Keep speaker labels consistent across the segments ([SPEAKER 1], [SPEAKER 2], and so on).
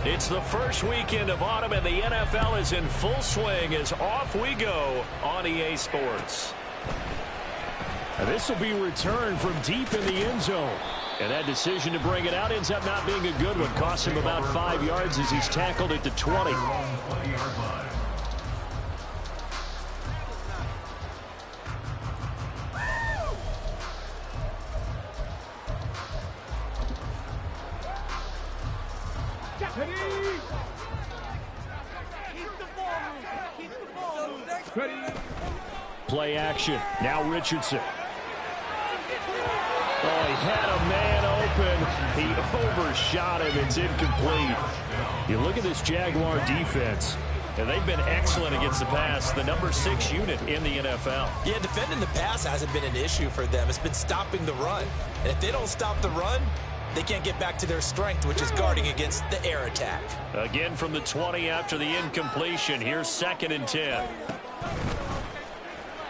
[SPEAKER 1] It's the first weekend of autumn, and the NFL is in full swing as off we go on EA Sports.
[SPEAKER 2] And this will be returned from deep in the end zone. And that decision to bring it out ends up not being a good one. Costs him about 5 yards as he's tackled at the 20. Play action. Now Richardson. Oh, he had a man open. He overshot him. It's incomplete. You look at this Jaguar defense.
[SPEAKER 1] And they've been excellent against the pass, the number 6 unit in the NFL.
[SPEAKER 3] Yeah, defending the pass hasn't been an issue for them. It's been stopping the run. And if they don't stop the run, they can't get back to their strength, which is guarding against the air attack.
[SPEAKER 1] Again from the 20 after the incompletion. Here's 2nd and 10.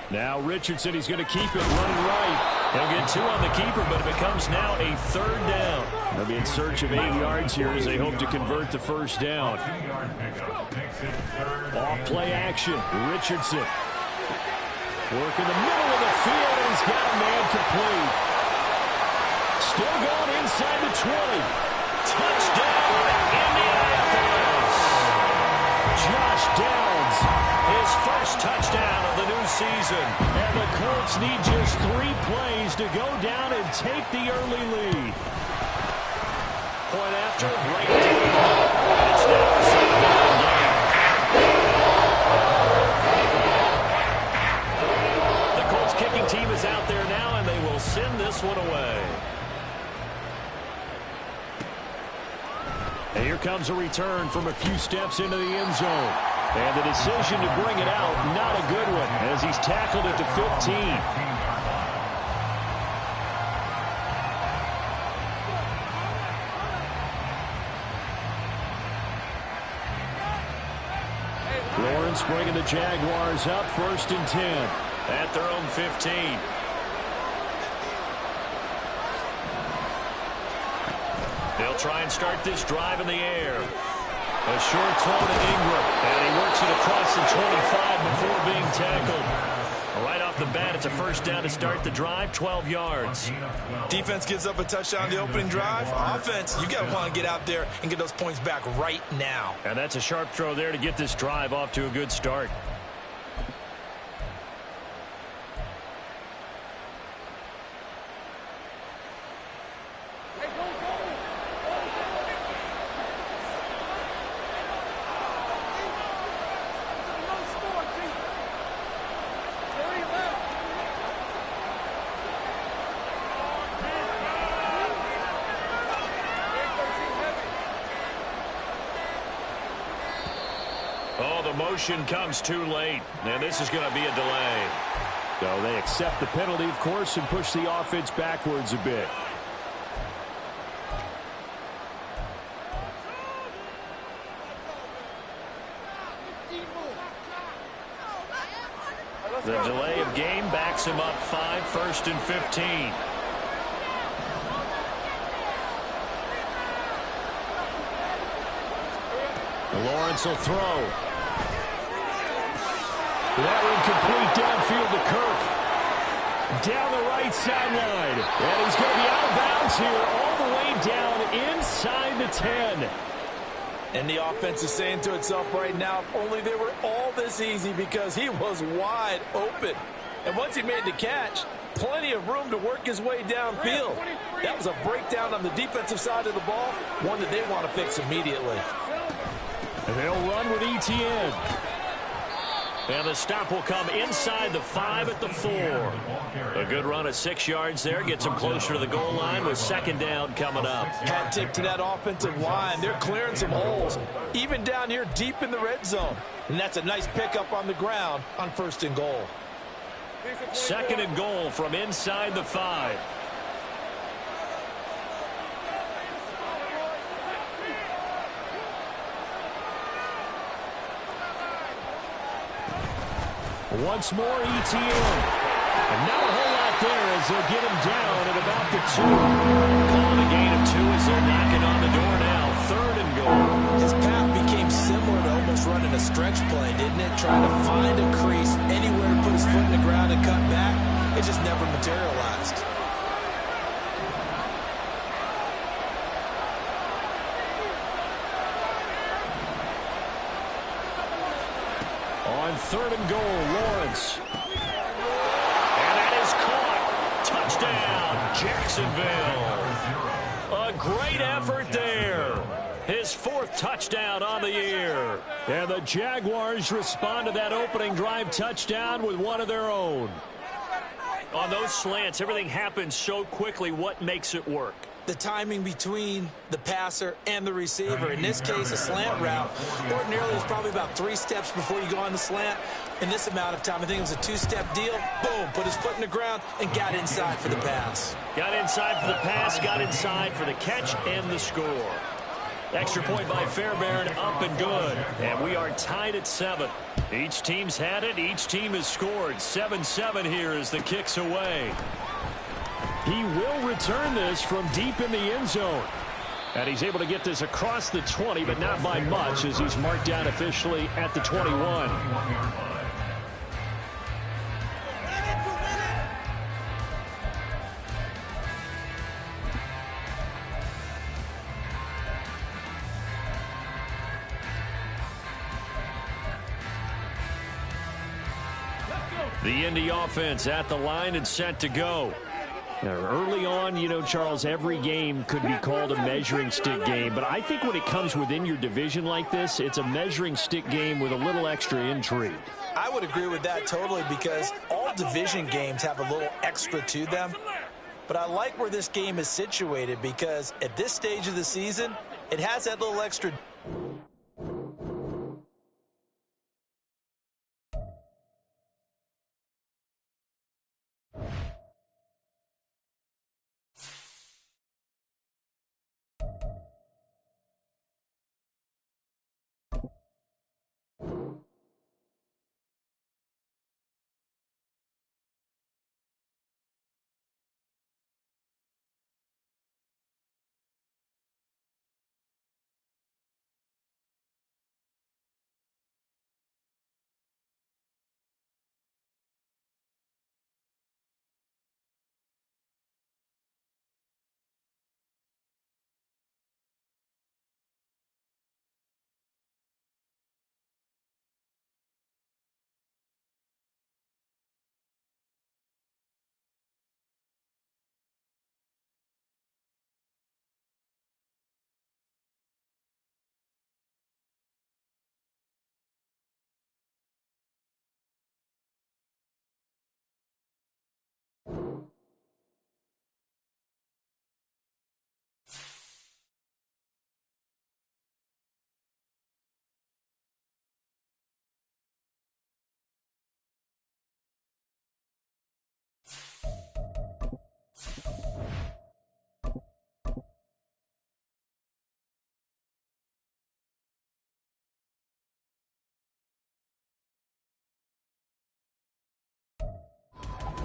[SPEAKER 2] Now Richardson, he's going to keep it running right.
[SPEAKER 1] He'll get 2 on the keeper, but it becomes now a 3rd down.
[SPEAKER 2] They'll be in search of 8 yards here as they hope to convert the first down. Off play action. Richardson. Work in the middle of the field, and he's got a man complete. Still going inside the 20.
[SPEAKER 1] Touchdown, Indianapolis.
[SPEAKER 2] Josh Downs.
[SPEAKER 1] His first touchdown of the new season.
[SPEAKER 2] And the Colts need just 3 plays to go down and take the early lead.
[SPEAKER 1] Point after, right to the middle. It's now a 7-down game. The Colts kicking team is out there now, and they will send this one away.
[SPEAKER 2] And here comes a return from a few steps into the end zone. And the decision to bring it out, not a good one, as he's tackled at the 15. Lawrence bringing the Jaguars up, 1st and 10.
[SPEAKER 1] At their own 15. They'll try and start this drive in the air. A short throw to Ingram, and he works it across the 25 before being tackled. Right off the bat, it's a first down to start the drive, 12 yards.
[SPEAKER 3] Defense gives up a touchdown the opening drive. Offense, you got to want to get out there and get those points back right now.
[SPEAKER 1] And that's a sharp throw there to get this drive off to a good start. Oh, the motion comes too late, and this is going to be a delay.
[SPEAKER 2] So they accept the penalty, of course, and push the offense backwards a bit.
[SPEAKER 1] The delay of game backs him up 5, 1st and 15.
[SPEAKER 2] Lawrence will throw. That one complete downfield to Kirk. Down the right sideline. And he's going to be out of bounds here all the way down inside the 10.
[SPEAKER 3] And the offense is saying to itself right now, if only they were all this easy, because he was wide open. And once he made the catch, plenty of room to work his way downfield. That was a breakdown on the defensive side of the ball, one that they want to fix immediately.
[SPEAKER 2] And they'll run with ETN.
[SPEAKER 1] And the stop will come inside the 5 at the 4. A good run of 6 yards there. Gets them closer to the goal line with 2nd down coming up.
[SPEAKER 3] Hat tip to that offensive line. They're clearing some holes, even down here deep in the red zone. And that's a nice pickup on the ground on 1st and goal.
[SPEAKER 1] 2nd and goal from inside the 5.
[SPEAKER 2] Once more, ETN. And not a whole lot there as they'll get him down at about the 2.
[SPEAKER 1] Calling a gain of 2 as they're knocking on the door now. 3rd and goal.
[SPEAKER 3] play, didn't it? Trying to find a crease anywhere to put his foot in the ground and cut back. It just never materialized.
[SPEAKER 2] On 3rd and goal, Lawrence. And that is caught. Touchdown, Jacksonville. A great effort there. His 4th touchdown on the year. And the Jaguars respond to that opening drive touchdown with one of their own.
[SPEAKER 1] On those slants, everything happens so quickly. What makes it work?
[SPEAKER 3] The timing between the passer and the receiver. In this case, a slant route. Ordinarily, it's probably about 3 steps before you go on the slant. In this amount of time, I think it was a 2-step deal. Boom, put his foot in the ground and got inside for the pass.
[SPEAKER 1] Got inside for the pass, got inside for the catch and the score. Extra point by Fairbairn, up and good. And we are tied at 7. Each team's had it. Each team has scored. 7-7 here as the kick's away.
[SPEAKER 2] He will return this from deep in the end zone. And he's able to get this across the 20, but not by much, as he's marked down officially at the 21. The Indy offense at the line and set to go. Now, early on, you know, Charles, every game could be called a measuring stick game. But I think when it comes within your division like this, it's a measuring stick game with a little extra intrigue.
[SPEAKER 3] I would agree with that totally, because all division games have a little extra to them. But I like where this game is situated, because at this stage of the season, it has that little extra.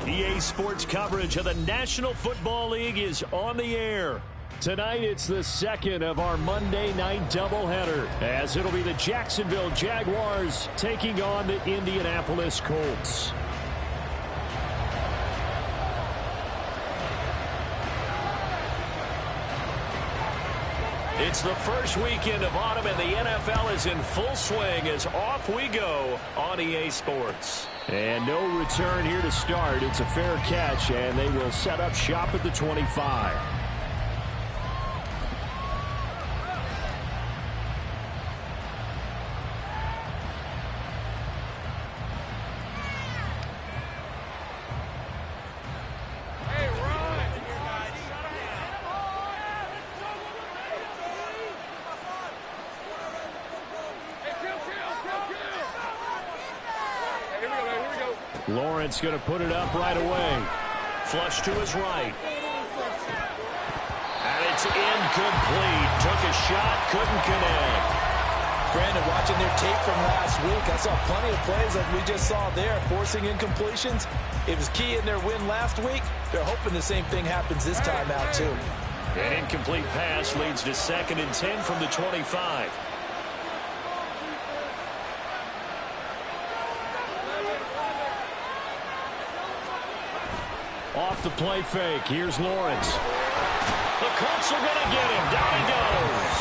[SPEAKER 2] EA Sports coverage of the National Football League is on the air. Tonight, it's the second of our Monday night doubleheader, as it'll be the Jacksonville Jaguars taking on the Indianapolis Colts.
[SPEAKER 1] It's the first weekend of autumn, and the NFL is in full swing as off we go on EA Sports.
[SPEAKER 2] And no return here to start. It's a fair catch, and they will set up shop at the 25. Lawrence going to put it up right away.
[SPEAKER 1] Flush to his right. And it's incomplete. Took a shot, couldn't connect.
[SPEAKER 3] Brandon, watching their tape from last week, I saw plenty of plays like we just saw there, forcing incompletions. It was key in their win last week. They're hoping the same thing happens this time out, too.
[SPEAKER 1] An incomplete pass leads to 2nd and 10 from the 25. Off the play fake. Here's Lawrence. The Colts are going to get him. Down he goes.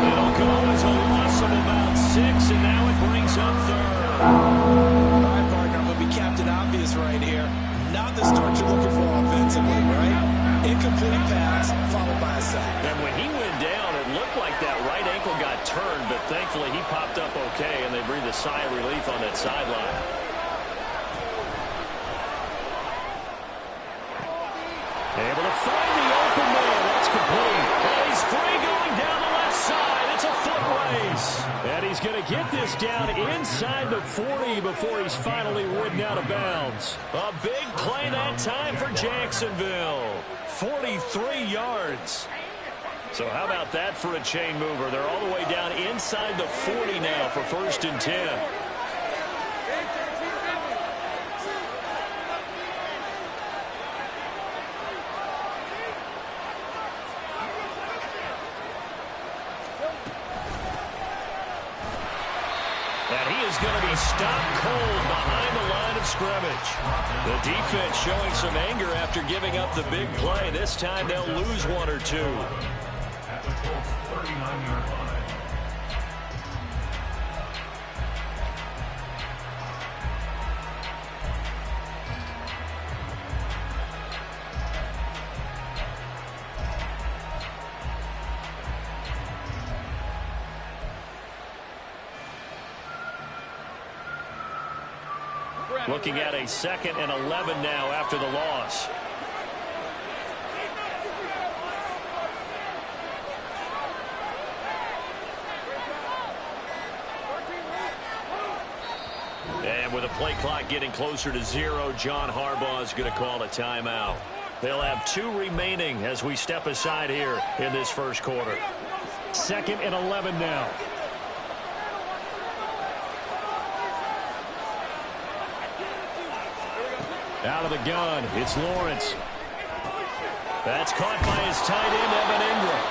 [SPEAKER 1] It'll go as a loss of about 6, and now it brings up third.
[SPEAKER 3] All right, partner, I'm going to be Captain Obvious right here. Not the start you're looking for offensively, right? Incomplete pass, followed by a sack.
[SPEAKER 1] And when he went down, it looked like that right ankle got turned, but thankfully he popped up okay, and they breathed a sigh of relief on that sideline. Able to find the open man. That's complete. And he's free going down the left side. It's a foot race. And he's going to get this down inside the 40 before he's finally ridden out of bounds. A big play that time for Jacksonville. 43 yards. So how about that for a chain mover? They're all the way down inside the 40 now for 1st and 10. And he is going to be stopped cold behind the line of scrimmage. The defense showing some anger after giving up the big play. This time they'll lose 1 or 2.
[SPEAKER 2] At the Colts' 39-yard line.
[SPEAKER 1] Looking at a 2nd and 11 now after the loss. And with a play clock getting closer to 0, John Harbaugh is going to call a timeout. They'll have 2 remaining as we step aside here in this first quarter. 2nd and 11 now. Out of the gun, it's Lawrence. That's caught by his tight end, Evan Ingram.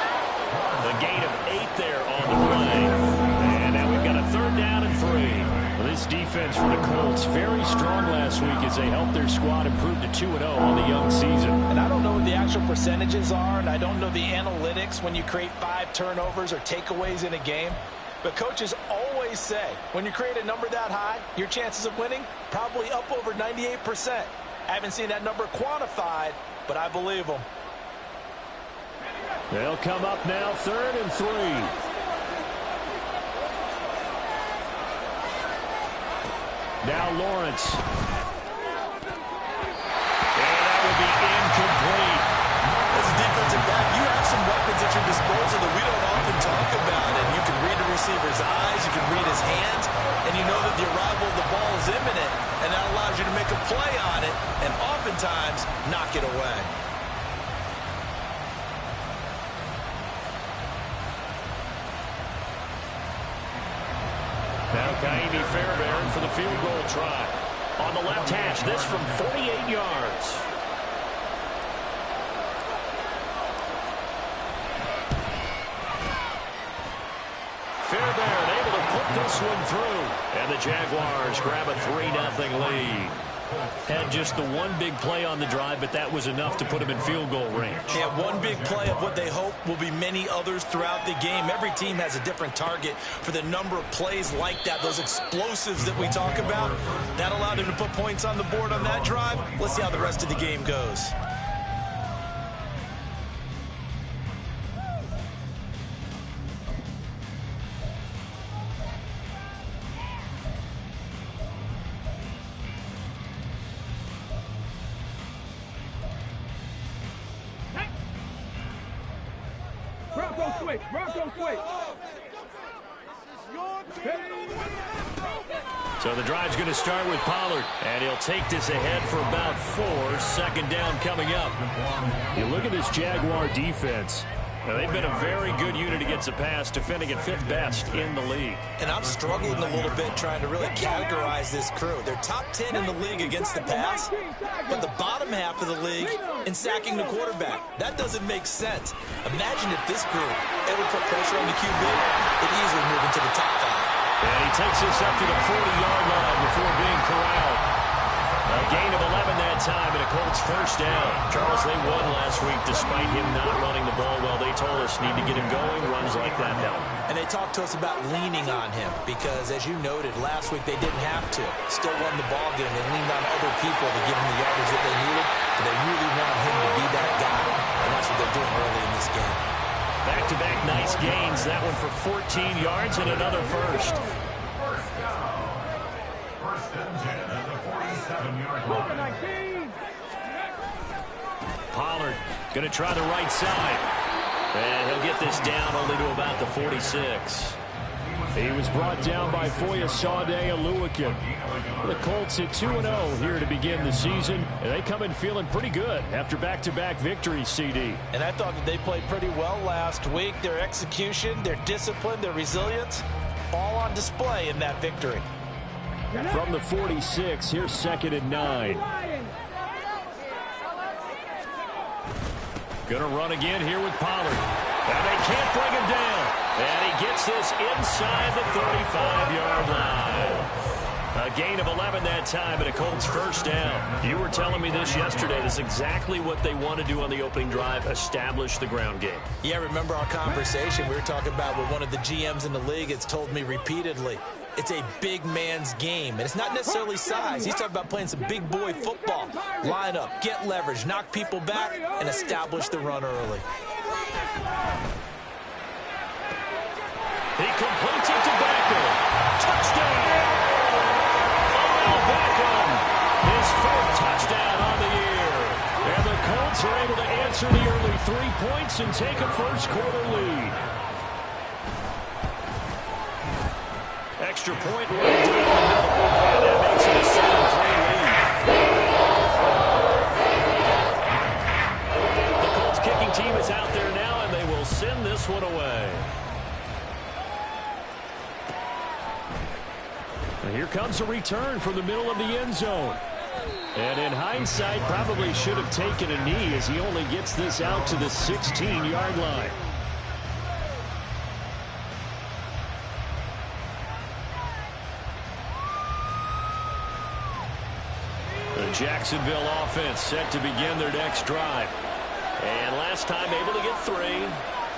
[SPEAKER 1] The gain of 8 there on the play. And now we've got a 3rd down and 3. Well, this defense for the Colts, very strong last week as they helped their squad improve to 2-0 on the young season.
[SPEAKER 3] And I don't know what the actual percentages are, and I don't know the analytics when you create 5 turnovers or takeaways in a game. But coaches always say, when you create a number that high, your chances of winning probably up over 98%. I haven't seen that number quantified, but I believe them.
[SPEAKER 1] They'll come up now 3rd and 3. Now Lawrence. And that will be incomplete.
[SPEAKER 3] As a defensive back, you have some weapons at your disposal that we don't often talk about. And you can read the receiver's eyes, you can read his hands, and you know that the arrival of the ball is imminent, and that allows you to make a play on it and oftentimes knock it away.
[SPEAKER 1] Now Kaimi Fairbairn for the field goal try. On the left hash, this from 48 yards. Fairbairn able to put this one through. And the Jaguars grab a 3-0 lead. Had just the one big play on the drive, but that was enough to put him in field goal range.
[SPEAKER 3] Yeah, one big play of what they hope will be many others throughout the game. Every team has a different target for the number of plays like that, those explosives that we talk about. That allowed him to put points on the board on that drive. Let's see how the rest of the game goes.
[SPEAKER 1] So the drive's going to start with Pollard, and he'll take this ahead for about 4. 2nd down coming up. You look at this Jaguar defense. Now, they've been a very good unit against the pass, defending at 5th best in the league.
[SPEAKER 3] And I'm struggling a little bit trying to really categorize this crew. They're top 10 in the league against the pass, but the bottom half of the league in sacking the quarterback. That doesn't make sense. Imagine if this group ever put pressure on the QB, it easily move into the top 5.
[SPEAKER 1] And he takes this up to the 40-yard line before being corralled. A gain of 11 that that time, and a Colts first down. Charles, they won last week despite him not running the ball well. They told us need to get him going. Runs like that help.
[SPEAKER 3] And they talked to us about leaning on him because, as you noted, last week they didn't have to. Still won the ball game. They leaned on other people to give them the yardage that they needed, but they really want him to be that guy, and that's what they're doing early in this game.
[SPEAKER 1] Back-to-back nice gains. That one for 14 yards and another first.
[SPEAKER 4] First and 10 at the 47-yard line.
[SPEAKER 1] Pollard going to try the right side. And he'll get this down only to about the 46.
[SPEAKER 2] He was brought down by Foyesade Oluwakin. The Colts at 2-0 here to begin the season, and they come in feeling pretty good after back-to-back victories, CD.
[SPEAKER 3] And I thought that they played pretty well last week. Their execution, their discipline, their resilience, all on display in that victory.
[SPEAKER 2] From the 46, here's 2nd and 9.
[SPEAKER 1] Going to run again here with Pollard. And they can't bring him down. And he gets this inside the 35-yard line. A gain of 11 that time, and a Colts first down. You were telling me this yesterday. This is exactly what they want to do on the opening drive, establish the ground game.
[SPEAKER 3] Yeah, remember our conversation we were talking about with one of the GMs in the league. It's told me repeatedly, it's a big man's game. And it's not necessarily size. He's talking about playing some big boy football. Line up, get leverage, knock people back, and establish the run early.
[SPEAKER 1] He completes it to Beckham. Touchdown! Beckham, his 4th touchdown on the year. And the Colts are able to answer the early 3 points and take a first-quarter lead. Extra point right down the middle, and that makes it a 7-3 lead. The Colts kicking team is out there now, and they will send this one away. And here comes a return from the middle of the end zone. And in hindsight, probably should have taken a knee as he only gets this out to the 16-yard line. The Jacksonville offense set to begin their next drive. And last time able to get 3.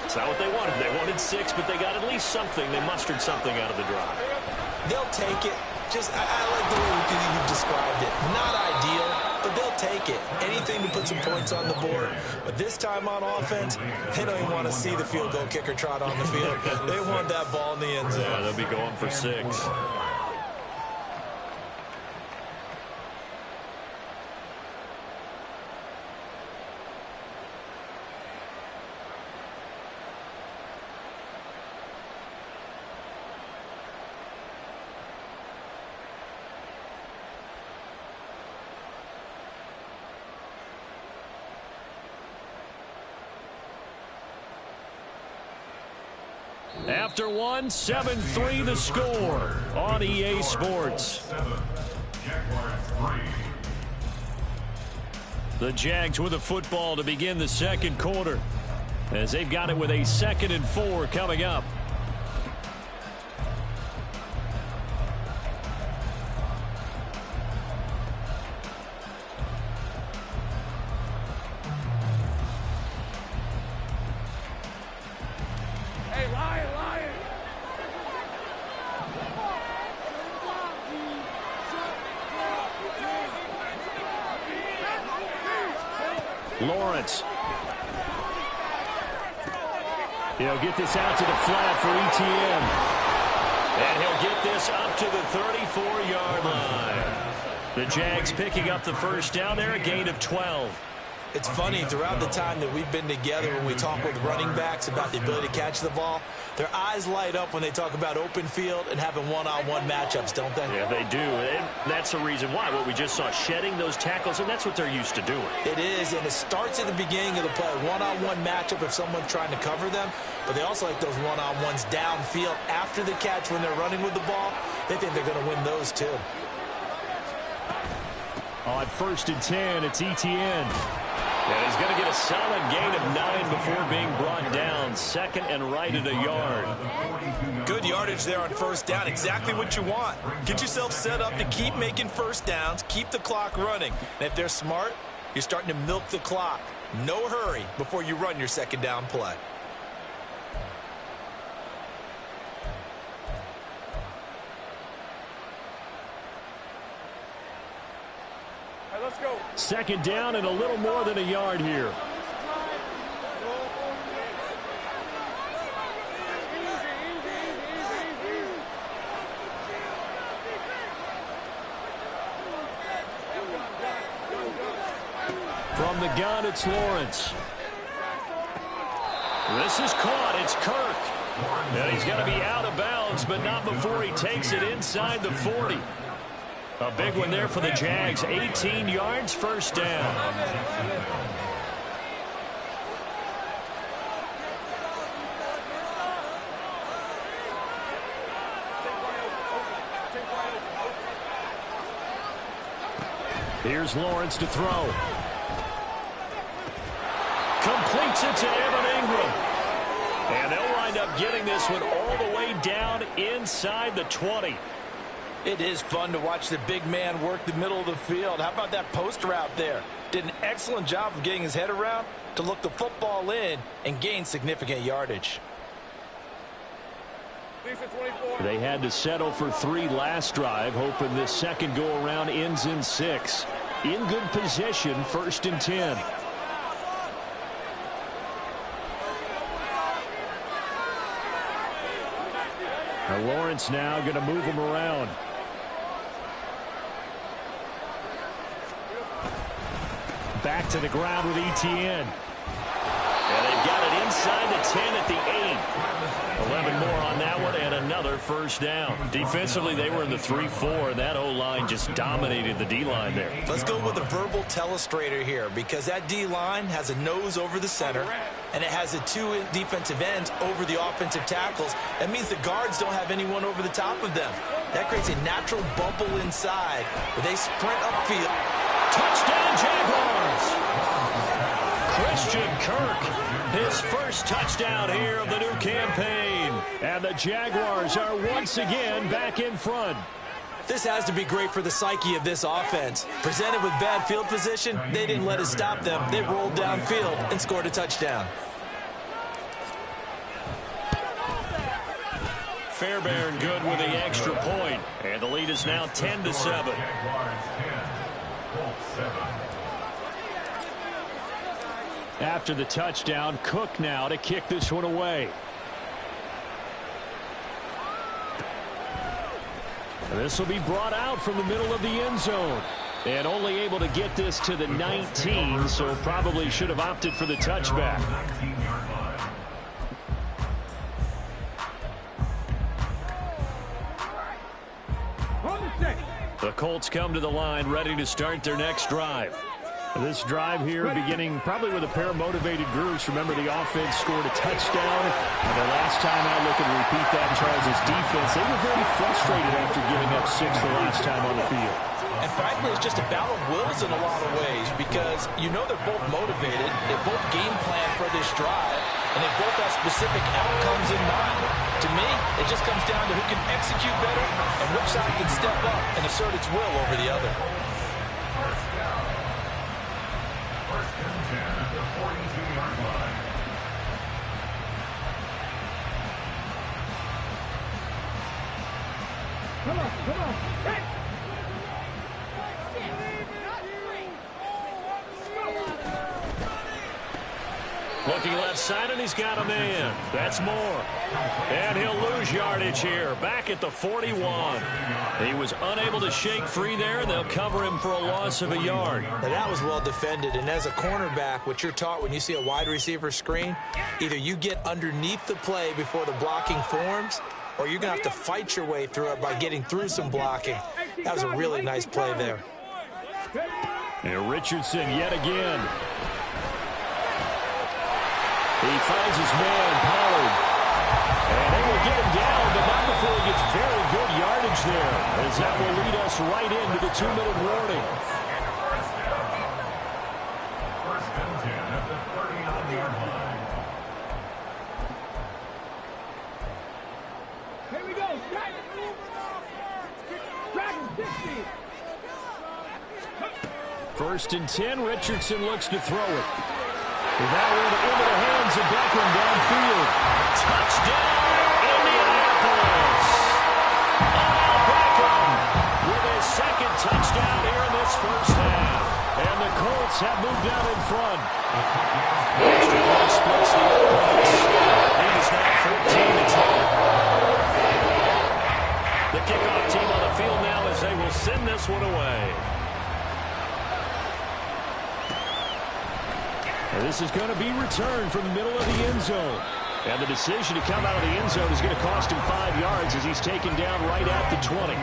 [SPEAKER 1] It's not what they wanted. They wanted 6, but they got at least something. They mustered something out of the drive.
[SPEAKER 3] They'll take it. Just, I like the way you described it. Not ideal, but they'll take it. Anything to put some points on the board. But this time on offense, they don't even want to see the field goal kicker trot on the field. They want that ball in the end zone.
[SPEAKER 1] Yeah, they'll be going for 6. After one, 7-3 the score on EA Sports. The Jags with a football to begin the second quarter, as they've got it with a 2nd and 4 coming up. Lawrence. He'll get this out to the flat for ETN. And he'll get this up to the 34-yard line. The Jags picking up the first down there, a gain of 12.
[SPEAKER 3] It's funny, throughout the time that we've been together when we talk with running backs about the ability to catch the ball, their eyes light up when they talk about open field and having one-on-one matchups, don't they?
[SPEAKER 1] Yeah, they do. And that's the reason why. What we just saw, shedding those tackles, and that's what they're used to doing.
[SPEAKER 3] It is, and it starts at the beginning of the play. One-on-one matchup if someone's trying to cover them, but they also like those one-on-ones downfield after the catch when they're running with the ball. They think they're going to win those too.
[SPEAKER 2] On 1st and 10, it's ETN.
[SPEAKER 1] And he's going to get a solid gain of 9 before being brought down. second and right at a yard.
[SPEAKER 3] Good yardage there on first down. Exactly what you want. Get yourself set up to keep making first downs, keep the clock running. And if they're smart, you're starting to milk the clock. No hurry before you run your second down play.
[SPEAKER 2] All right, let's go.
[SPEAKER 1] Second down and a little more than a yard here. From the gun, it's Lawrence. This is caught. It's Kirk. And he's got to be out of bounds, but not before he takes it inside the 40. A big one there for the Jags. 18 yards, first down. Here's Lawrence to throw. Completes it to Evan Ingram. And they'll wind up getting this one all the way down inside the 20.
[SPEAKER 3] It is fun to watch the big man work the middle of the field. How about that post route there? Did an excellent job of getting his head around to look the football in and gain significant yardage.
[SPEAKER 1] They had to settle for 3 last drive, hoping this second go-around ends in 6. In good position, 1st and 10. Now Lawrence now going to move him around. Back to the ground with Etienne. And they've got it inside the 10 at the 8. 11 more on that one and another first down. Defensively, they were in the 3-4. That O-line just dominated the D-line there.
[SPEAKER 3] Let's go with a verbal telestrator here because that D-line has a nose over the center and it has the 2 defensive ends over the offensive tackles. That means the guards don't have anyone over the top of them. That creates a natural bubble inside where they sprint upfield.
[SPEAKER 1] Touchdown, Jaguars! Christian Kirk, his first touchdown here of the new campaign. And the Jaguars are once again back in front.
[SPEAKER 3] This has to be great for the psyche of this offense. Presented with bad field position, they didn't let it stop them. They rolled downfield and scored a touchdown.
[SPEAKER 1] Fairbairn good with the extra point. And the lead is now 10-7. After the touchdown, Cook now to kick this one away. This will be brought out from the middle of the end zone. And only able to get this to the 19, so probably should have opted for the touchback. The Colts come to the line ready to start their next drive. This drive here beginning probably with a pair of motivated groups. Remember, the offense scored a touchdown. And the last time out, looking to repeat that, Charles' defense, they were very frustrated after giving up 6 the last time on the field.
[SPEAKER 3] And frankly, it's just a battle of wills in a lot of ways because you know they're both motivated. They both game plan for this drive, and they both have specific outcomes in mind. To me, it just comes down to who can execute better and which side can step up and assert its will over the other.
[SPEAKER 2] Come on. Hey!
[SPEAKER 1] Looking left side, and he's got a man. That's Moore. And he'll lose yardage here. Back at the 41. He was unable to shake free there. They'll cover him for a loss of a yard.
[SPEAKER 3] Now that was well defended. And as a cornerback, what you're taught when you see a wide receiver screen, either you get underneath the play before the blocking forms, or you're going to have to fight your way through it by getting through some blocking. That was a really nice play there.
[SPEAKER 1] And Richardson yet again. He finds his man, Pollard. And they will get him down, but not before he gets very good yardage there, as that will lead us right into the 2-minute warning.
[SPEAKER 4] First and 10 at the 30-yard line.
[SPEAKER 1] First and 10, Richardson looks to throw it. With that one into the hands of Beckham downfield. Touchdown, Indianapolis! Odell Beckham with his second touchdown here in this first half. And the Colts have moved out in front. Extra point splits the offense. Lead is now 14-10. The kickoff team on the field now as they will send this one away. And this is going to be returned from the middle of the end zone. And the decision to come out of the end zone is going to cost him 5 yards as he's taken down right at the 20.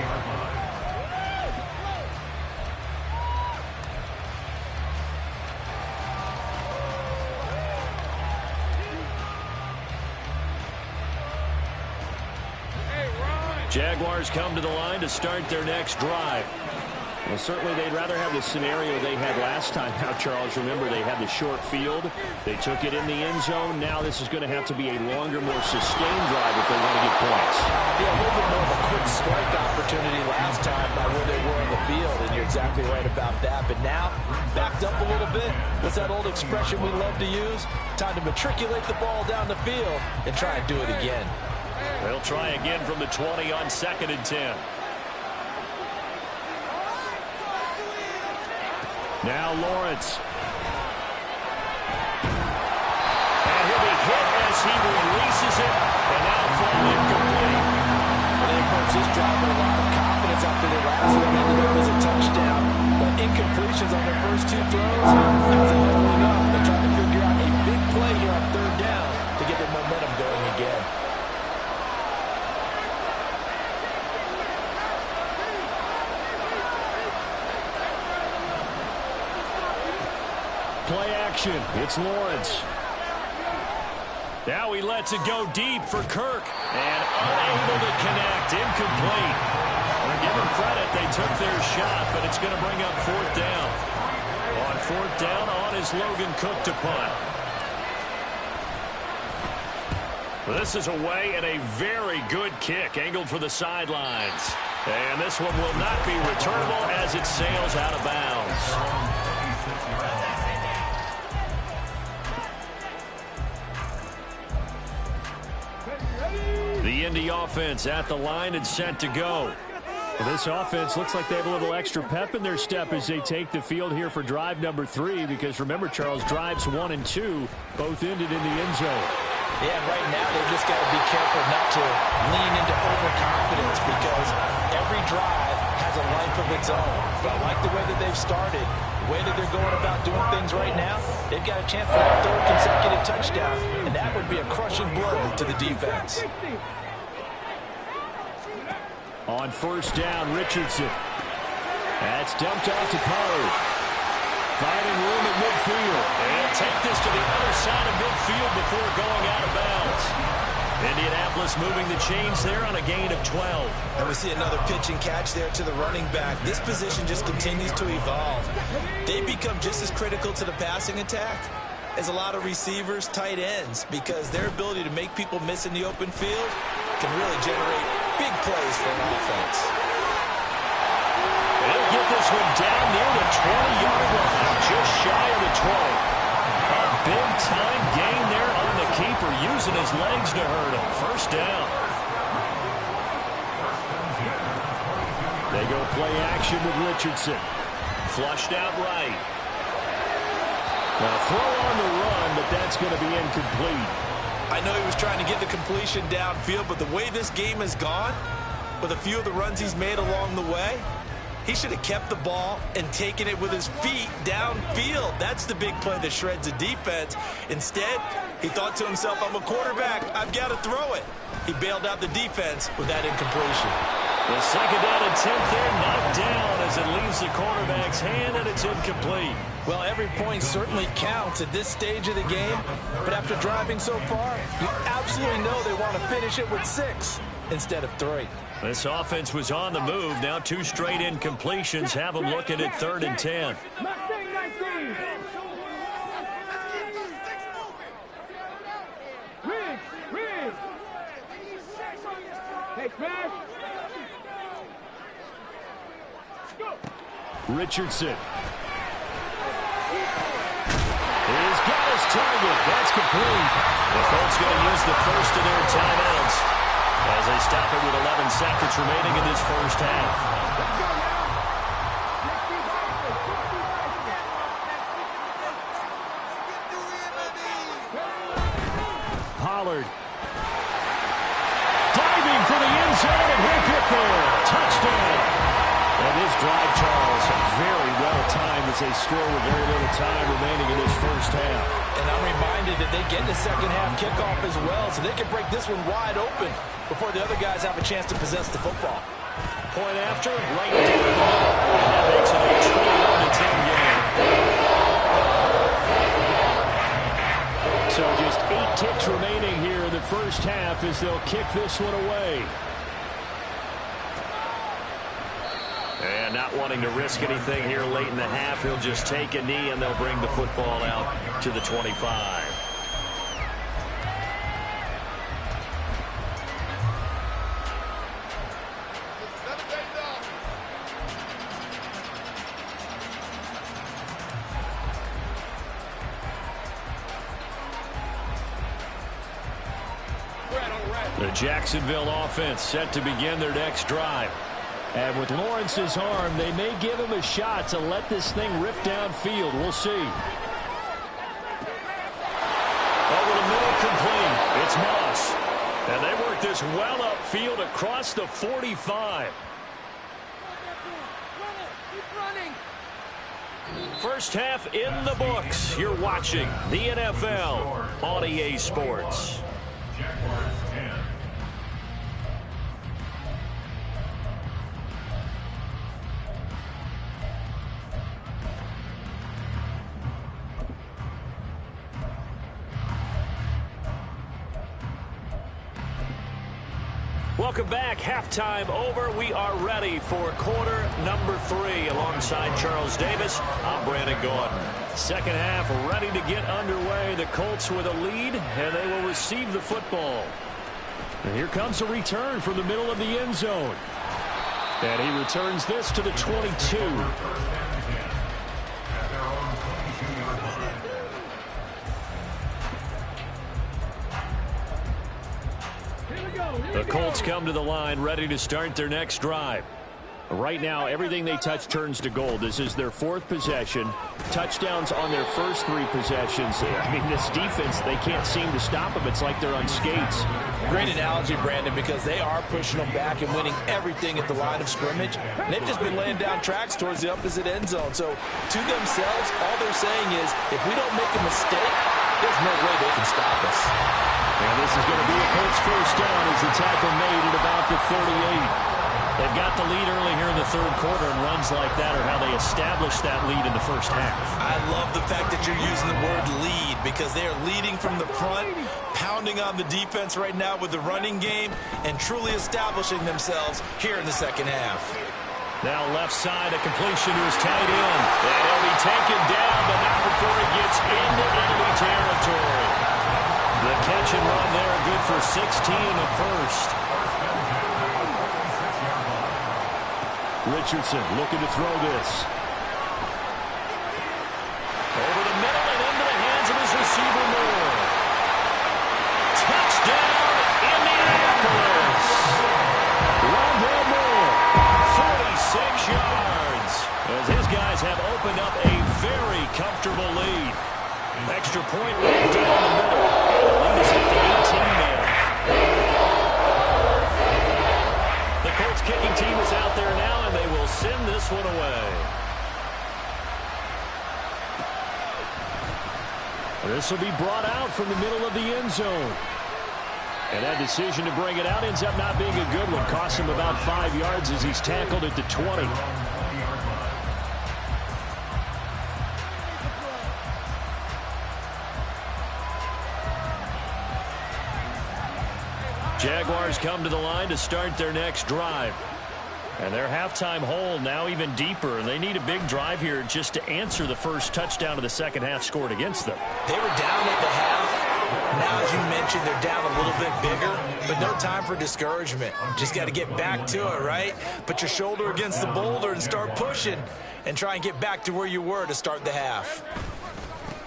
[SPEAKER 1] Jaguars come to the line to start their next drive. Well, certainly they'd rather have the scenario they had last time. Now, Charles, remember they had the short field. They took it in the end zone. Now this is going to have to be a longer, more sustained drive if they want to get points.
[SPEAKER 3] Yeah, a little bit more of a quick strike opportunity last time by where they were on the field, and you're exactly right about that. But now, backed up a little bit. What's that old expression we love to use? Time to matriculate the ball down the field and try and do it again.
[SPEAKER 1] They'll try again from the 20 on 2nd and 10. Now Lawrence. And he'll be hit as he releases it. And now thrown incomplete.
[SPEAKER 3] And they approach this drive with a lot of confidence after their last one ended up as a touchdown. But incompletions on their first two throws hasn't been enough. They're trying to figure out a big play here on 3rd down to get their momentum going again.
[SPEAKER 1] Play action. It's Lawrence. Now he lets it go deep for Kirk. And unable to connect. Incomplete. Well, give them credit. They took their shot, but it's going to bring up 4th down. On 4th down, on is Logan Cook to punt. This is away and a very good kick. Angled for the sidelines. And this one will not be returnable as it sails out of bounds. The Indy offense at the line and set to go. Well, this offense looks like they have a little extra pep in their step as they take the field here for drive number 3. Because remember, Charles, drives 1 and 2 both ended in the end zone.
[SPEAKER 3] Yeah, right now they've just got to be careful not to lean into overconfidence because every drive has a life of its own. But I like the way that they've started, the way that they're going about doing things right now. They've got a chance for that 3rd consecutive touchdown, and that would be a crushing blow to the defense.
[SPEAKER 1] On 1st down, Richardson. That's dumped off to Pollard. Finding room at midfield. And take this to the other side of midfield before going out of bounds. Indianapolis moving the chains there on a gain of 12.
[SPEAKER 2] And we see another pitch and catch there to the running back. This position just continues to evolve. They become just as critical to the passing attack as a lot of receivers, tight ends, because their ability to make people miss in the open field can really generate big plays for an offense.
[SPEAKER 1] They'll get this one down near the 20-yard line, just shy of the 20. A big-time gain there on the keeper, using his legs to hurt him. 1st down. They go play action with Richardson. Flushed out right. Now throw on the run, but that's going to be incomplete.
[SPEAKER 2] I know he was trying to get the completion downfield, but the way this game has gone, with a few of the runs he's made along the way, he should have kept the ball and taken it with his feet downfield. That's the big play that shreds the defense. Instead, he thought to himself, I'm a quarterback, I've got to throw it. He bailed out the defense with that incompletion.
[SPEAKER 1] The 2nd down attempt there knocked down as it leaves the quarterback's hand, and it's incomplete.
[SPEAKER 3] Well, every point certainly counts at this stage of the game, but after driving so far, you absolutely know they want to finish it with 6 instead of 3.
[SPEAKER 1] This offense was on the move. Now 2 straight incompletions have them looking at 3rd and 10. Richardson. He's got his target. That's complete. The Colts going to use the first of their timeouts as they stop it with 11 seconds remaining in this first half. Pollard. Diving for the end zone, and he'll get there. Touchdown. And this drive, Charles, very well timed as they score with very little time remaining in this first half.
[SPEAKER 3] And I'm reminded that they get the second half kickoff as well, so they can break this one wide open before the other guys have a chance to possess the football.
[SPEAKER 1] Point after, right down the middle. And that makes it a 21-10 game. So just 8 ticks remaining here in the first half as they'll kick this one away. And not wanting to risk anything here late in the half, he'll just take a knee and they'll bring the football out to the 25. The Jacksonville offense set to begin their next drive. And with Lawrence's arm, they may give him a shot to let this thing rip downfield. We'll see. Over the middle, complete. It's Moss. And they work this well upfield across the 45. First half in the books. You're watching the NFL on EA Sports.
[SPEAKER 4] Jaguars 10.
[SPEAKER 1] Welcome back. Halftime over. We are ready for quarter number 3. Alongside Charles Davis, I'm Brandon Gordon. Second half ready to get underway. The Colts with a lead, and they will receive the football. And here comes a return from the middle of the end zone. And he returns this to the 22. The Colts come to the line ready to start their next drive. Right now, everything they touch turns to gold. This is their 4th possession. Touchdowns on their first 3 possessions. I mean, this defense, they can't seem to stop them. It's like they're on skates.
[SPEAKER 3] Great analogy, Brandon, because they are pushing them back and winning everything at the line of scrimmage. And they've just been laying down tracks towards the opposite end zone. So, to themselves, all they're saying is, if we don't make a mistake, there's no way they can stop us.
[SPEAKER 1] And this is going to be a Colts first down as the tackle made at about the 38. They've got the lead early here in the third quarter, and runs like that are how they establish that lead in the first half.
[SPEAKER 3] I love the fact that you're using the word lead because they are leading from the front, pounding on the defense right now with the running game, and truly establishing themselves here in the second half.
[SPEAKER 1] Now left side, a completion to his tight end. And he'll be taken down, but not before he gets into enemy territory. The catch and run there, good for 16 in the first. Richardson looking to throw this. Over the middle and into the hands of his receiver, Moore. Touchdown, Indianapolis. Rondale Moore, 46 yards. As his guys have opened up a very comfortable lead. Extra point right down the middle. The lead is at the 18 there. The Colts kicking team is out there now, and they will send this one away. This will be brought out from the middle of the end zone. And that decision to bring it out ends up not being a good one. Costs him about 5 yards as he's tackled at the 20. Jaguars come to the line to start their next drive. And their halftime hole now even deeper, and they need a big drive here just to answer the first touchdown of the second half scored against them.
[SPEAKER 3] They were down at the half, Now, as you mentioned, they're down a little bit bigger, but no time for discouragement. Just got to get back to it, right? Put your shoulder against the boulder and start pushing and try and get back to where you were to start the half.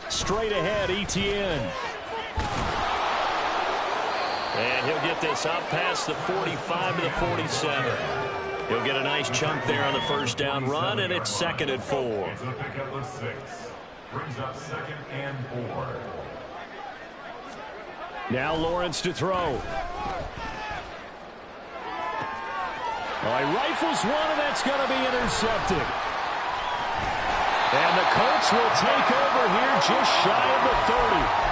[SPEAKER 1] Straight ahead, Etienne. And he'll get this up past the 45 to the 47. He'll get a nice chunk there on the first down run, and it's 2nd and 4.
[SPEAKER 4] It's a pickup of 6. Brings up 2nd and 4.
[SPEAKER 1] Now Lawrence to throw. He rifles one, and that's going to be intercepted. And the Colts will take over here just shy of the 30.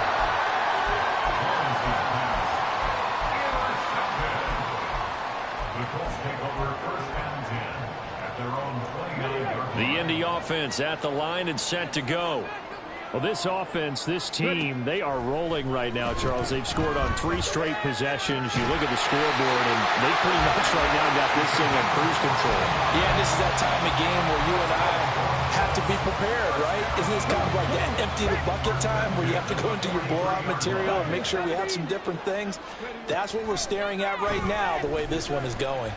[SPEAKER 1] The Indy offense at the line and set to go. Well, this offense, this team, they are rolling right now, Charles. They've scored on 3 straight possessions. You look at the scoreboard, and they pretty much right now got this thing on cruise control.
[SPEAKER 3] Yeah, and this is that time of game where you and I have to be prepared, right? Isn't this kind of like that empty the bucket time where you have to go into your blowout material and make sure we have some different things? That's what we're staring at right now, the way this one is going.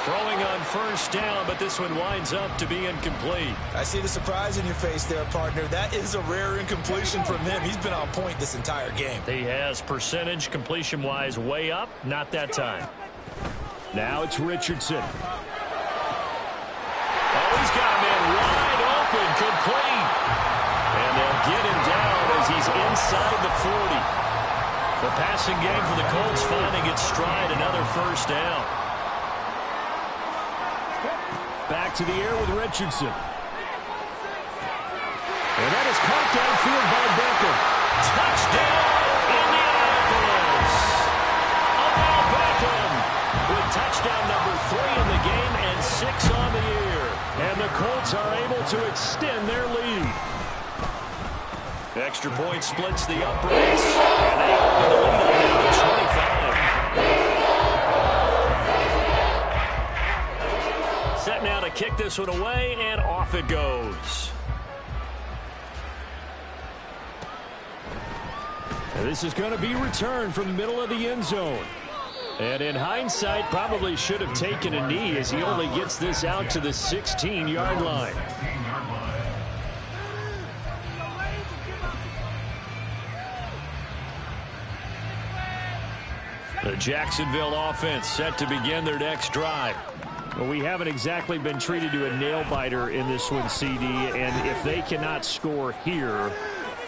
[SPEAKER 1] Throwing on first down, but this one winds up to be incomplete.
[SPEAKER 3] I see the surprise in your face there, partner. That is a rare incompletion from him. He's been on point this entire game.
[SPEAKER 1] He has percentage completion-wise way up. Not that time. Now it's Richardson. Oh, he's got him in wide open, complete. And they'll get him down as he's inside the 40. The passing game for the Colts finding its stride, another first down. Back to the air with Richardson. And that is caught downfield by Beckham. Touchdown, Indianapolis! Odell Beckham with touchdown number 3 in the game and 6 on the year. And the Colts are able to extend their lead. Extra point splits the uprights. And they open the lead up now to 25. Set now to kick this one away, and off it goes. And this is going to be returned from the middle of the end zone. And in hindsight, probably should have taken a knee as he only gets this out to the 16-yard line. The Jacksonville offense set to begin their next drive. Well, we haven't exactly been treated to a nail-biter in this one, CD, and if they cannot score here,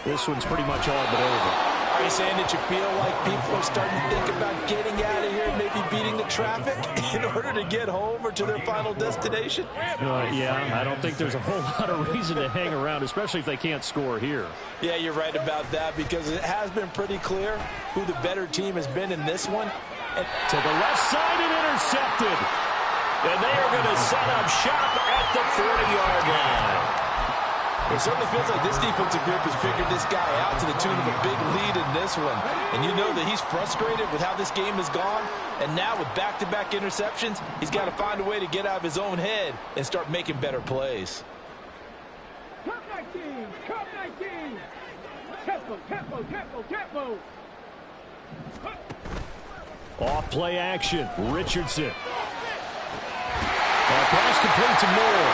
[SPEAKER 1] this one's pretty much all but over.
[SPEAKER 3] Are you saying that you feel like people are starting to think about getting out of here, maybe beating the traffic in order to get home or to their final destination?
[SPEAKER 1] Yeah, I don't think there's a whole lot of reason to hang around, especially if they can't score here.
[SPEAKER 3] Yeah, you're right about that, because it has been pretty clear who the better team has been in this one.
[SPEAKER 1] And to the left side and intercepted. And they are going to set up shop at the 40-yard line.
[SPEAKER 3] It certainly feels like this defensive group has figured this guy out to the tune of a big lead in this one. And you know that he's frustrated with how this game has gone. And now with back-to-back interceptions, he's got to find a way to get out of his own head and start making better plays.
[SPEAKER 2] Come 19! Come 19! Tempo, tempo, tempo, tempo!
[SPEAKER 1] Off play action, Richardson. Pass complete to Moore.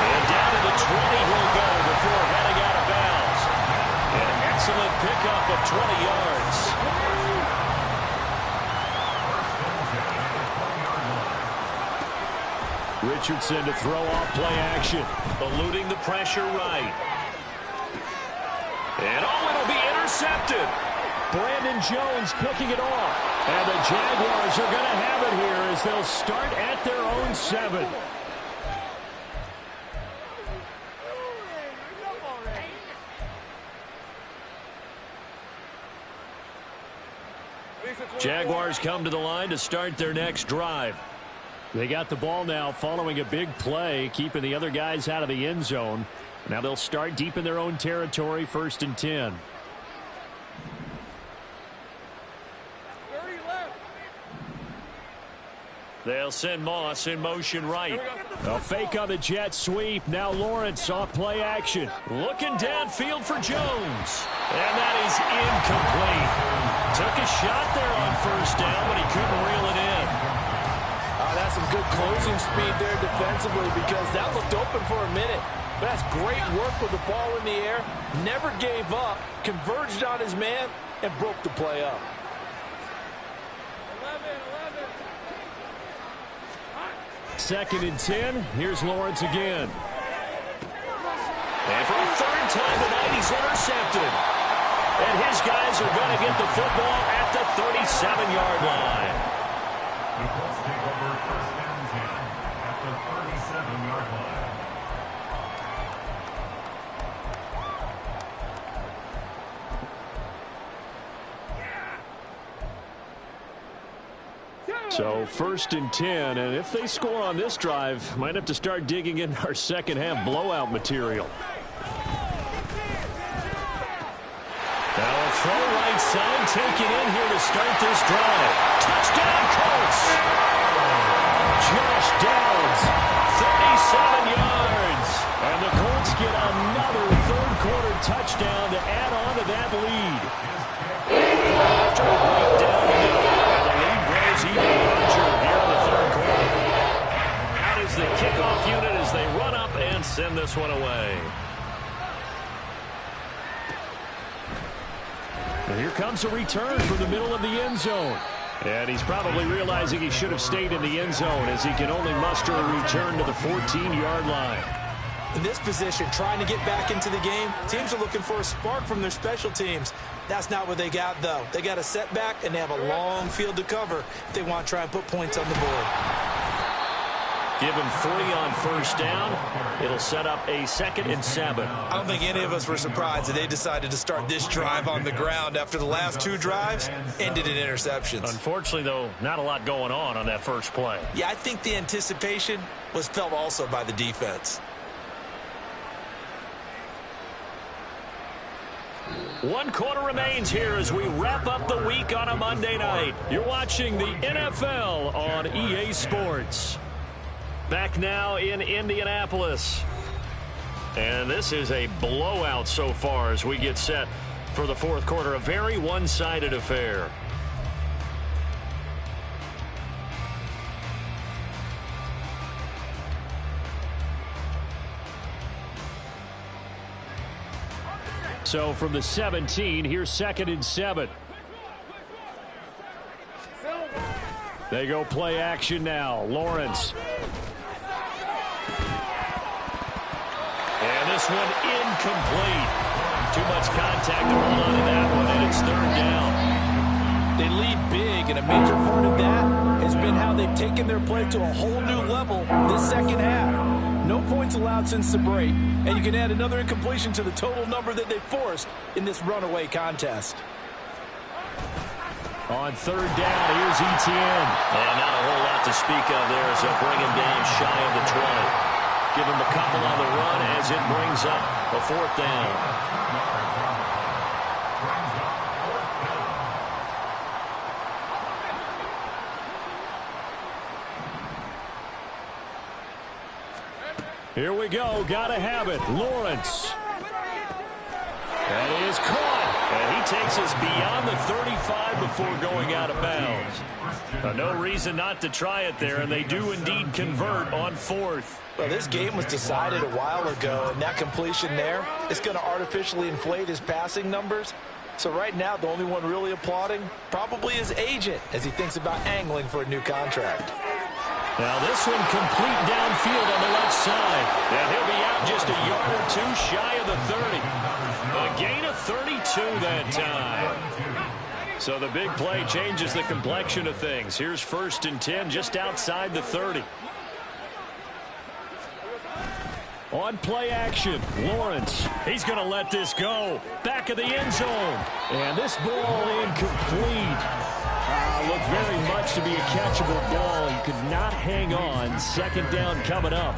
[SPEAKER 1] And down to the 20 he'll go before heading out of bounds. An excellent pickup of 20 yards. Richardson to throw off play action. Eluding the pressure right. And it'll be intercepted. Brandon Jones picking it off. And the Jaguars are going to have it here as they'll start at their own 7. Jaguars come to the line to start their next drive. They got the ball now following a big play, keeping the other guys out of the end zone. Now they'll start deep in their own territory, 1st and 10. They'll send Moss in motion right.
[SPEAKER 2] A fake on the jet sweep. Now Lawrence off play action.
[SPEAKER 1] Looking downfield for Jones. And that is incomplete. Took a shot there on first down, but he couldn't reel it in.
[SPEAKER 3] That's some good closing speed there defensively because that looked open for a minute. But that's great work with the ball in the air. Never gave up. Converged on his man and broke the play up.
[SPEAKER 2] 2nd and 10. Here's Lawrence again.
[SPEAKER 1] And for a third time tonight, he's intercepted. And his guys are going to get the football at the 37-yard line.
[SPEAKER 4] The Colts take over 1st and 10 at the 37-yard line.
[SPEAKER 2] So 1st and 10, and if they score on this drive, might have to start digging in our second half blowout material.
[SPEAKER 1] Now a throw right side taken in here to start this drive. Touchdown Colts!
[SPEAKER 2] Josh Downs,
[SPEAKER 1] 37 yards.
[SPEAKER 2] and the Colts get another third-quarter touchdown to add on to that lead.
[SPEAKER 1] After a right down the middle, and the lead grows even larger here in the third quarter. That is the kickoff unit as they run up and send this one away.
[SPEAKER 2] And here comes a return from the middle of the end zone. And he's probably realizing he should have stayed in the end zone as he can only muster a return to the 14-yard line.
[SPEAKER 3] In this position, trying to get back into the game, teams are looking for a spark from their special teams. That's not what they got, though. They got a setback, and they have a long field to cover if they want to try and put points on the board.
[SPEAKER 1] Give him 3 on first down. It'll set up a 2nd and 7.
[SPEAKER 3] I don't think any of us were surprised that they decided to start this drive on the ground after the last 2 drives ended in interceptions.
[SPEAKER 1] Unfortunately, though, not a lot going on that first play.
[SPEAKER 3] Yeah, I think the anticipation was felt also by the defense.
[SPEAKER 1] 1 quarter remains here as we wrap up the week on a Monday night. You're watching the NFL on EA Sports. Back now in Indianapolis. And this is a blowout so far as we get set for the 4th quarter. A very one-sided affair.
[SPEAKER 2] So from the 17, here's 2nd and 7. They go play action now. Lawrence.
[SPEAKER 1] And this one incomplete. Too much contact to hold on to that one, and it's 3rd down.
[SPEAKER 3] They lead big, and a major part of that has been how they've taken their play to a whole new level this second half. No points allowed since the break, and you can add another incompletion to the total number that they forced in this runaway contest.
[SPEAKER 2] On 3rd down, here's Etienne.
[SPEAKER 1] And not a whole lot to speak of there as they'll bring him down shy of the 20. Give him a couple on the run as it brings up a 4th down.
[SPEAKER 2] Here we go. Gotta have it. Lawrence. That is caught.
[SPEAKER 1] And he takes us beyond the 35 before going out of bounds. No reason not to try it there, and they do indeed convert on 4th.
[SPEAKER 3] Well, this game was decided a while ago, and that completion there is going to artificially inflate his passing numbers. So right now, the only one really applauding probably his agent as he thinks about angling for a new contract.
[SPEAKER 1] Now this one complete downfield on the left side. And he'll be out just a yard or 2 shy of the 30. A gain of 32 that time. So the big play changes the complexion of things. Here's 1st and 10 just outside the 30.
[SPEAKER 2] On play action, Lawrence.
[SPEAKER 1] He's going to let this go. Back of the end zone.
[SPEAKER 2] And this ball incomplete. Looked very much to be a catchable ball. He could not hang on. 2nd down coming up.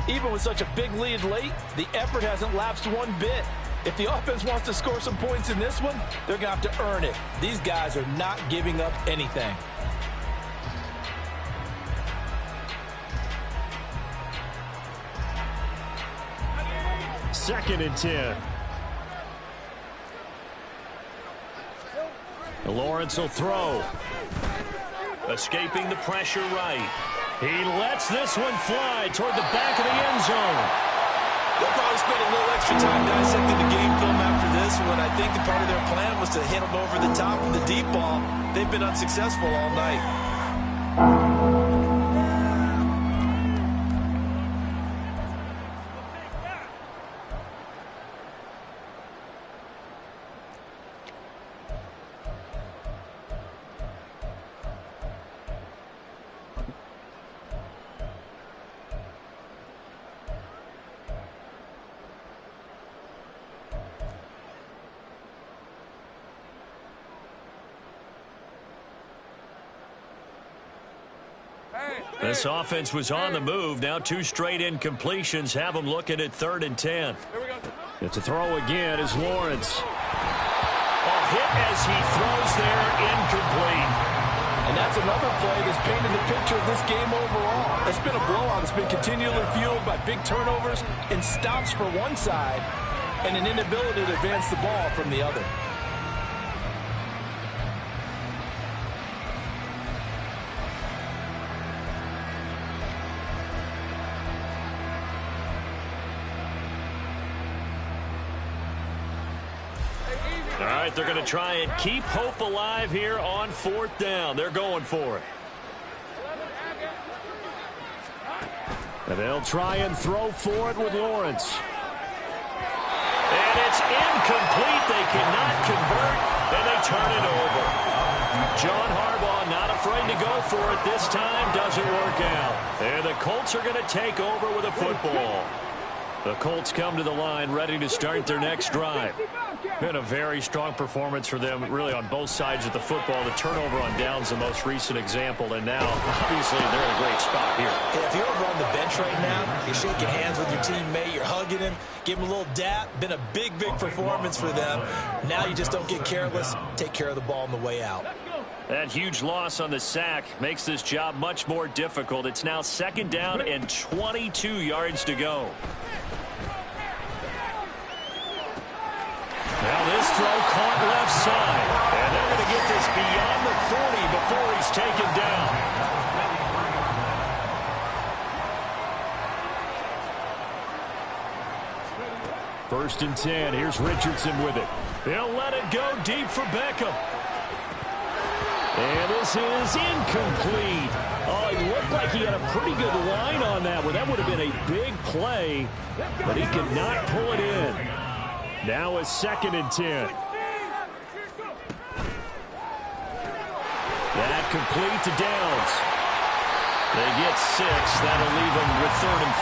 [SPEAKER 3] Even with such a big lead late, the effort hasn't lapsed one bit. If the offense wants to score some points in this one, they're going to have to earn it. These guys are not giving up anything.
[SPEAKER 1] 2nd and 10. Lawrence will throw. Escaping the pressure right. He lets this one fly toward the back of the end zone.
[SPEAKER 3] They'll probably spend a little extra time dissecting the game film after this one. I think the part of their plan was to hit them over the top of the deep ball. They've been unsuccessful all night.
[SPEAKER 1] This offense was on the move. Now 2 straight incompletions have them looking at 3rd and 10. It's a throw again as Lawrence. A hit as he throws there, incomplete.
[SPEAKER 3] And that's another play that's painted the picture of this game overall. It's been a blowout. It's been continually fueled by big turnovers and stops for one side and an inability to advance the ball from the other.
[SPEAKER 1] All right, they're going to try and keep hope alive here on 4th down. They're going for it. And they'll try and throw for it with Lawrence. And it's incomplete. They cannot convert, and they turn it over. John Harbaugh not afraid to go for it this time. Doesn't work out. And the Colts are going to take over with a football. The Colts come to the line ready to start their next drive. Been a very strong performance for them, really, on both sides of the football. The turnover on downs, the most recent example, and now, obviously, they're in a great spot here.
[SPEAKER 3] Yeah, if you're over on the bench right now, you're shaking hands with your teammate, you're hugging him, give him a little dap. Been a big, big performance for them. Now you just don't get careless. Take care of the ball on the way out.
[SPEAKER 1] That huge loss on the sack makes this job much more difficult. It's now 2nd down and 22 yards to go. Now this throw caught left side. And they're going to get this beyond the 40 before he's taken down. First and 10. Here's Richardson with it. They'll let it go deep for Beckham. And this is incomplete. Oh, it looked like he had a pretty good line on that one. That would have been a big play, but he could not pull it in. Now a 2nd and 10. That complete to Downs. They get 6. That'll leave them with 3rd and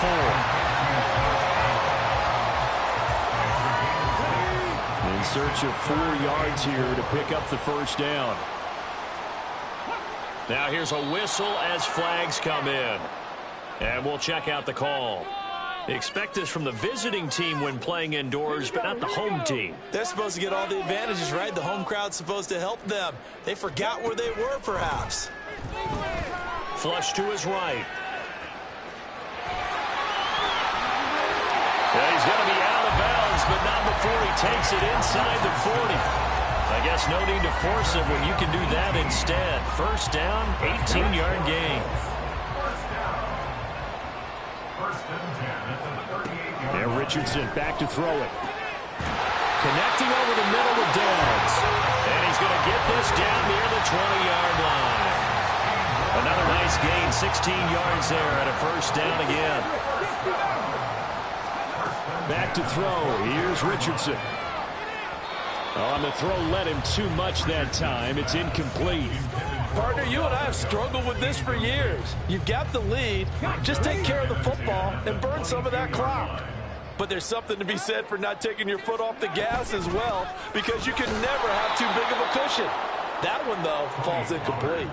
[SPEAKER 1] 4. In search of 4 yards here to pick up the first down. Now here's a whistle as flags come in. And we'll check out the call. Expect this from the visiting team when playing indoors, but not the home team.
[SPEAKER 3] They're supposed to get all the advantages, right? The home crowd's supposed to help them. They forgot where they were, perhaps.
[SPEAKER 1] Flush to his right. Yeah, he's going to be out of bounds, but not before he takes it inside the 40. I guess no need to force it when you can do that instead. First down, 18-yard gain. And Richardson back to throw it. Connecting over the middle with Downs. And he's going to get this down near the 20-yard line. Another nice gain, 16 yards there at a first down again. Back to throw. Here's Richardson. On the throw, led him too much that time. It's incomplete.
[SPEAKER 3] Partner, you and I have struggled with this for years. You've got the lead. Just take care of the football and burn some of that clock. But there's something to be said for not taking your foot off the gas as well, because you can never have too big of a cushion. That one, though, falls incomplete.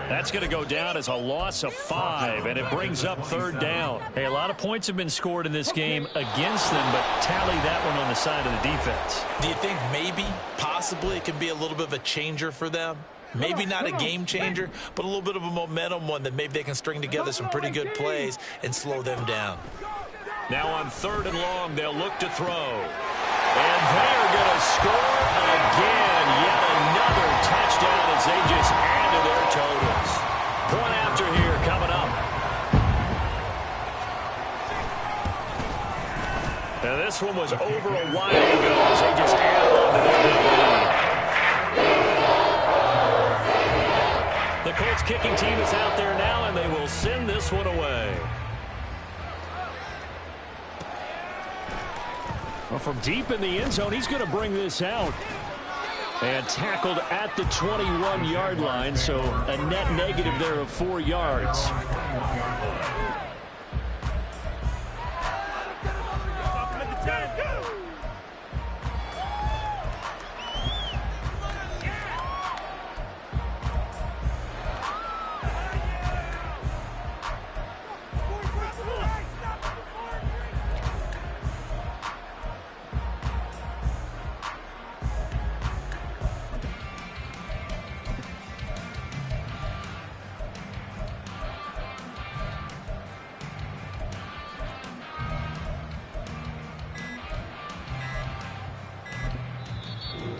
[SPEAKER 1] That's going to go down as a loss of 5, and it brings up 3rd down. Hey, a lot of points have been scored in this game against them, but tally that one on the side of the defense.
[SPEAKER 3] Do you think maybe, possibly, it can be a little bit of a changer for them? Maybe not a game changer, but a little bit of a momentum one that maybe they can string together some pretty good plays and slow them down.
[SPEAKER 1] Now on 3rd and long, they'll look to throw. And they're going to score again. Yet another touchdown as they just add to their totals. Point after here coming up. Now this one was over a while ago as they just add on to their lead. The Colts kicking team is out there now, and they will send this one away. Well, from deep in the end zone, he's going to bring this out. And tackled at the 21-yard line, so a net negative there of 4 yards.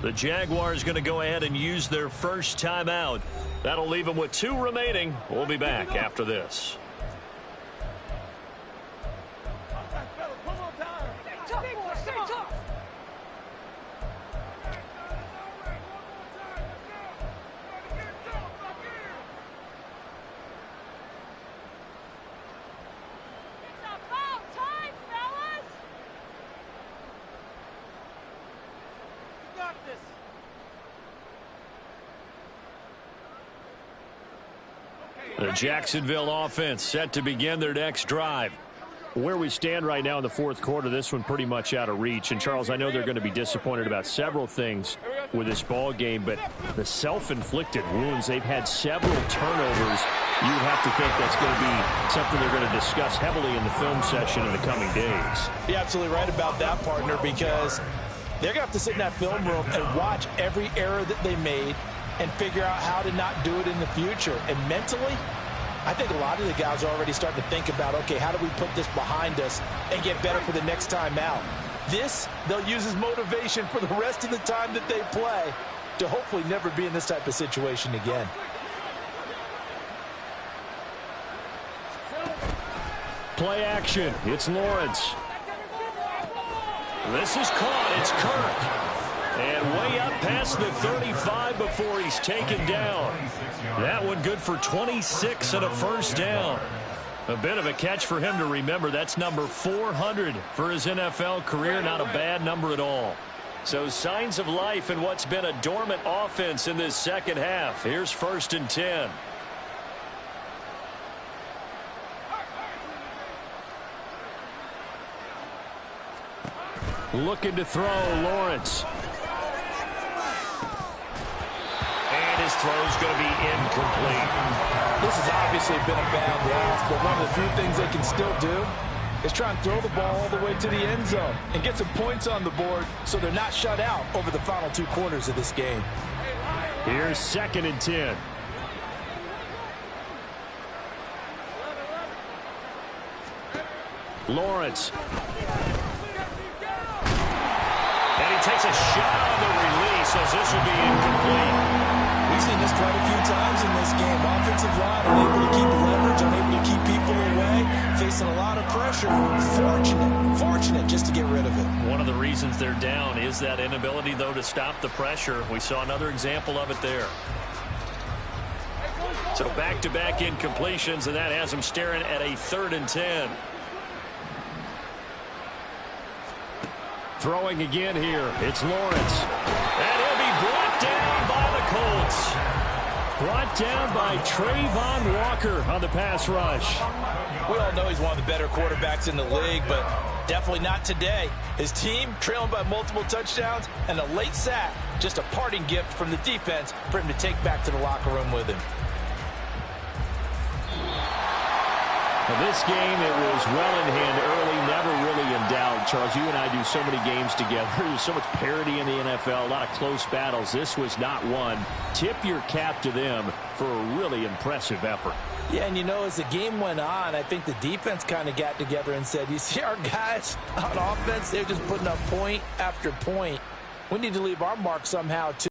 [SPEAKER 1] The Jaguars going to go ahead and use their first timeout. That'll leave them with 2 remaining. We'll be back after this. The Jacksonville offense set to begin their next drive. Where we stand right now in the 4th quarter, this one pretty much out of reach. And, Charles, I know they're going to be disappointed about several things with this ball game, but the self-inflicted wounds, they've had several turnovers. You would have to think that's going to be something they're going to discuss heavily in the film session in the coming days.
[SPEAKER 3] You're absolutely right about that, partner, because they're going to have to sit in that film room and watch every error that they made and figure out how to not do it in the future. And mentally, I think a lot of the guys are already starting to think about, okay, how do we put this behind us and get better for the next time out? This, they'll use as motivation for the rest of the time that they play to hopefully never be in this type of situation again.
[SPEAKER 1] Play action. It's Lawrence. This is caught. It's Kirk. And way up past the 35 before he's taken down. That one good for 26 and a first down. A bit of a catch for him to remember. That's number 400 for his NFL career. Not a bad number at all. So signs of life in what's been a dormant offense in this second half. Here's 1st and 10. Looking to throw, Lawrence. And his throw's going to be incomplete.
[SPEAKER 3] This has obviously been a bad loss, but one of the few things they can still do is try and throw the ball all the way to the end zone and get some points on the board so they're not shut out over the final 2 quarters of this game.
[SPEAKER 1] Here's 2nd and 10. Lawrence. And he takes a shot on the release as this will be incomplete.
[SPEAKER 5] We've seen this quite a few times in this game. Offensive line unable to keep leverage, unable to keep people away, facing a lot of pressure. Fortunate just to get rid of it.
[SPEAKER 1] One of the reasons they're down is that inability, though, to stop the pressure. We saw another example of it there. So back-to-back incompletions, and that has them staring at a 3rd and 10. Throwing again here. It's Lawrence. And he'll be brought down by the Colts. Brought down by Trayvon Walker on the pass rush.
[SPEAKER 3] We all know he's one of the better quarterbacks in the league, but definitely not today. His team trailing by multiple touchdowns and a late sack. Just a parting gift from the defense for him to take back to the locker room with him.
[SPEAKER 1] Now this game, it was well in hand early, never really in doubt. Charles, you and I do so many games together. There's so much parity in the NFL, a lot of close battles. This was not one. Tip your cap to them for a really impressive effort.
[SPEAKER 3] Yeah, and as the game went on, I think the defense kind of got together and said, you see our guys on offense, they're just putting up point after point. We need to leave our mark somehow, too.